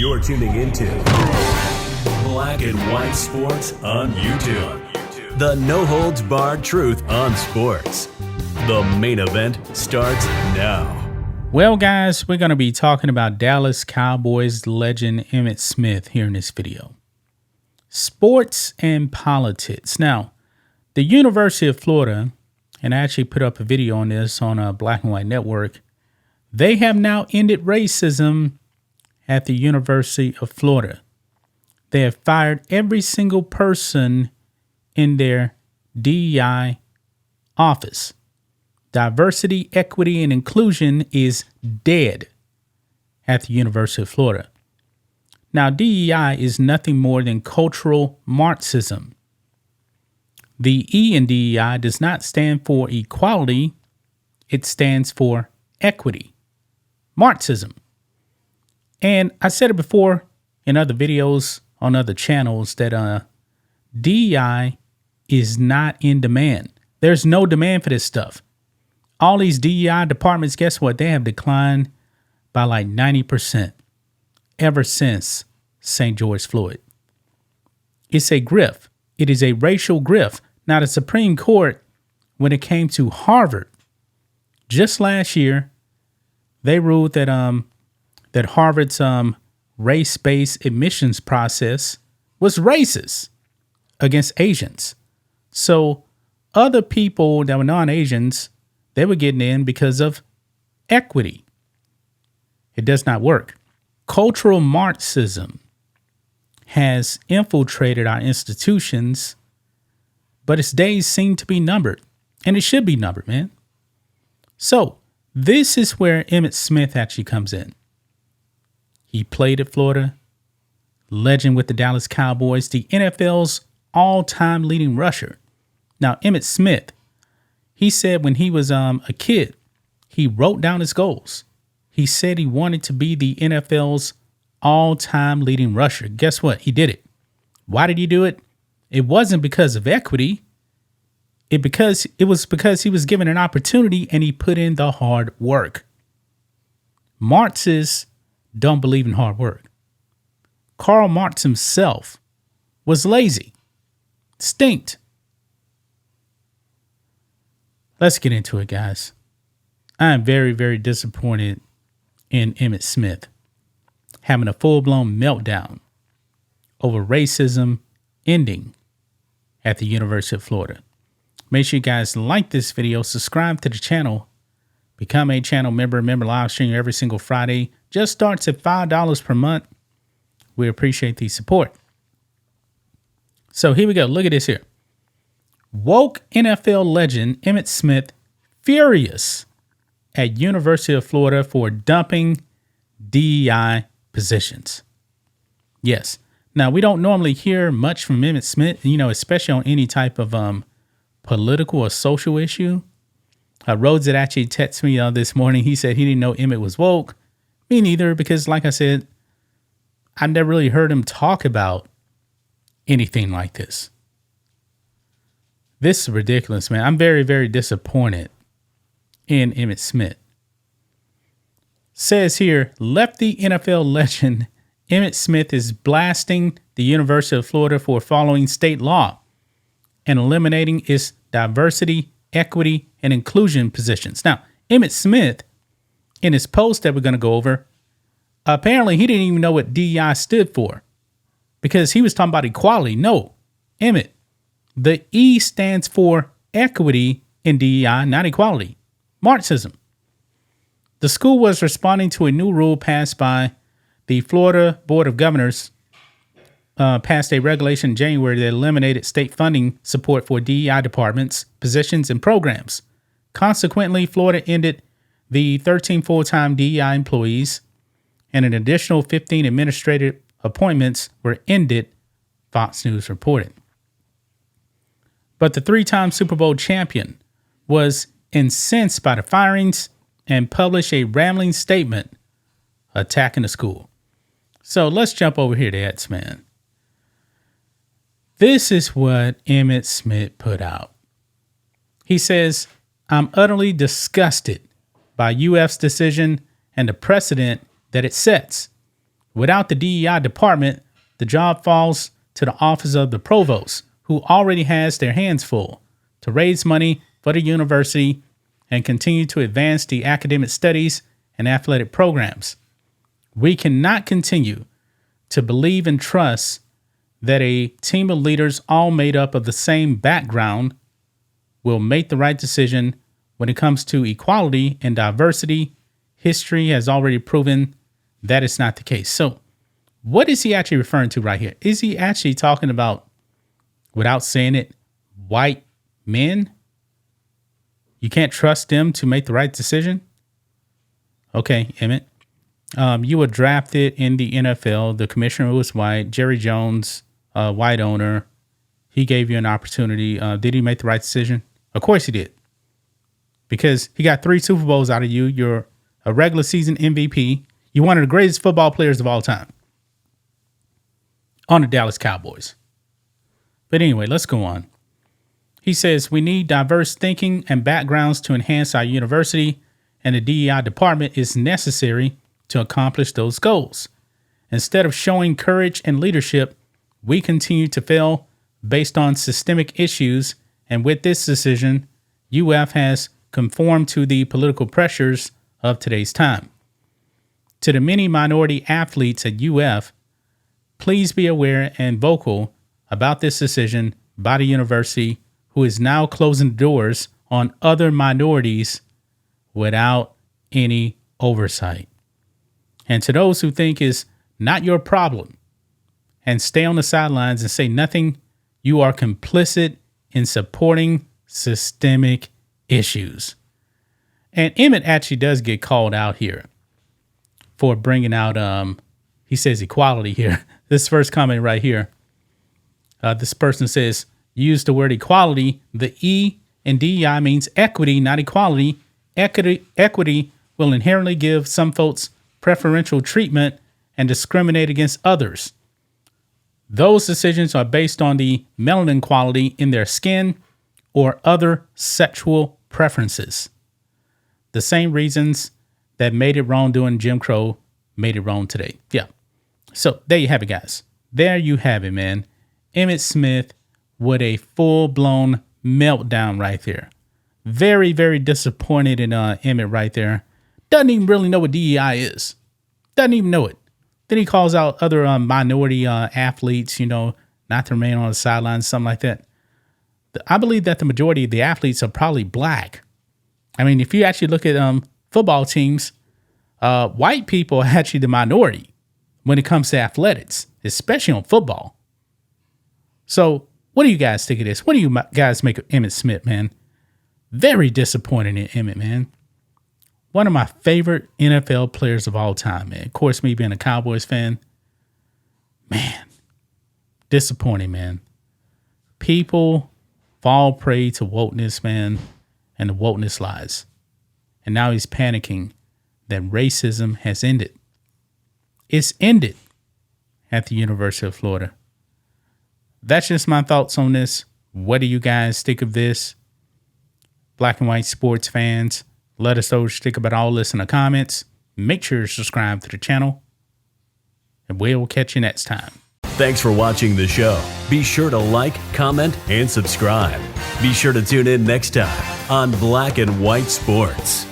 You're tuning into Black and White Sports on YouTube. The no-holds-barred truth on sports. The main event starts now. Well, guys, we're going to be talking about Dallas Cowboys legend Emmitt Smith here in this video. Sports and politics. Now, the University of Florida, and I actually put up a video on this on a Black and White Network, they have now ended racism at the University of Florida. They have fired every single person in their DEI office. Diversity, equity, and inclusion is dead at the University of Florida. Now, DEI is nothing more than cultural Marxism. The E in DEI does not stand for equality. It stands for equity. Marxism. And I said it before in other videos on other channels that DEI is not in demand. There's no demand for this stuff. All these DEI departments, guess what? They have declined by like 90% ever since St. George Floyd. It's a grift. It is a racial grift. Now, the Supreme Court, when it came to Harvard, just last year, they ruled that that Harvard's race-based admissions process was racist against Asians. So other people that were non-Asians, they were getting in because of equity. It does not work. Cultural Marxism has infiltrated our institutions, but its days seem to be numbered, and it should be numbered, man. So this is where Emmitt Smith actually comes in. He played at Florida, legend with the Dallas Cowboys, the NFL's all-time leading rusher. Now, Emmitt Smith, he said when he was a kid, he wrote down his goals. He said he wanted to be the NFL's all-time leading rusher. Guess what? He did it. Why did he do it? It wasn't because of equity. It was because he was given an opportunity and he put in the hard work. Marxists don't believe in hard work. Karl Marx himself was lazy, stinked. Let's get into it, guys. I am very, very disappointed in Emmitt Smith having a full-blown meltdown over racism ending at the University of Florida. Make sure you guys like this video, subscribe to the channel, become a channel member. Member live stream every single Friday. Just starts at $5 per month. We appreciate the support. So here we go. Look at this here. Woke NFL legend Emmitt Smith furious at University of Florida for dumping DEI positions. Yes. Now, we don't normally hear much from Emmitt Smith, especially on any type of political or social issue. Rhodes had actually texted me this morning. He said he didn't know Emmitt was woke. Me neither, because like I said, I never really heard him talk about anything like this. This is ridiculous, man. I'm very, very disappointed in Emmitt Smith. Says here, lefty NFL legend Emmitt Smith is blasting the University of Florida for following state law and eliminating its diversity, equity, and inclusion positions. Now, Emmitt Smith, in his post that we're going to go over, apparently he didn't even know what DEI stood for because he was talking about equality. No, Emmitt, the E stands for equity in DEI, not equality. Marxism. The school was responding to a new rule passed by the Florida Board of Governors, passed a regulation in January that eliminated state funding support for DEI departments, positions, and programs. Consequently, Florida ended the 13 full-time DEI employees, and an additional 15 administrative appointments were ended, Fox News reported. But the three-time Super Bowl champion was incensed by the firings and published a rambling statement attacking the school. So let's jump over here to Eds, man. This is what Emmitt Smith put out. He says, I'm utterly disgusted by UF's decision and the precedent that it sets. Without the DEI department, the job falls to the office of the provost, who already has their hands full to raise money for the university and continue to advance the academic studies and athletic programs. We cannot continue to believe and trust that a team of leaders all made up of the same background will make the right decision when it comes to equality and diversity. History has already proven that is not the case. So what is he actually referring to right here? Is he actually talking about, without saying it, white men? You can't trust them to make the right decision? Okay, Emmitt. You were drafted in the NFL. The commissioner was white. Jerry Jones, white owner. He gave you an opportunity. Did he make the right decision? Of course he did. Because he got 3 Super Bowls out of you. You're a regular season MVP. You're one of the greatest football players of all time on the Dallas Cowboys. But anyway, let's go on. He says, we need diverse thinking and backgrounds to enhance our university, and the DEI department is necessary to accomplish those goals. Instead of showing courage and leadership, we continue to fail based on systemic issues, and with this decision, UF has conformed to the political pressures of today's time. To the many minority athletes at UF, please be aware and vocal about this decision by the university, who is now closing doors on other minorities without any oversight. And to those who think it's not your problem and stay on the sidelines and say nothing, you are complicit in supporting systemic issues. And Emmitt actually does get called out here for bringing out, he says equality here. This first comment right here. This person says, use the word equality. The E in DEI means equity, not equality. Equity will inherently give some folks preferential treatment and discriminate against others. Those decisions are based on the melanin quality in their skin or other sexual preferences. The same reasons that made it wrong during Jim Crow made it wrong today. Yeah. So there you have it, guys. There you have it, man. Emmitt Smith with a full-blown meltdown right there. Very, very disappointed in Emmitt right there. Doesn't even really know what DEI is. Doesn't even know it. Then he calls out other minority athletes, not to remain on the sidelines, something like that. I believe that the majority of the athletes are probably black. I mean, if you actually look at football teams, white people are actually the minority when it comes to athletics, especially on football. So what do you guys think of this? What do you guys make of Emmitt Smith, man? Very disappointed in Emmitt, man. One of my favorite NFL players of all time, man. Of course, me being a Cowboys fan. Man, disappointing, man. People fall prey to wokeness, man, and the wokeness lies. And now he's panicking that racism has ended. It's ended at the University of Florida. That's just my thoughts on this. What do you guys think of this? Black and white sports fans, let us know what you think about all this in the comments. Make sure to subscribe to the channel, and we'll catch you next time. Thanks for watching the show. Be sure to like, comment, and subscribe. Be sure to tune in next time on Black and White Sports.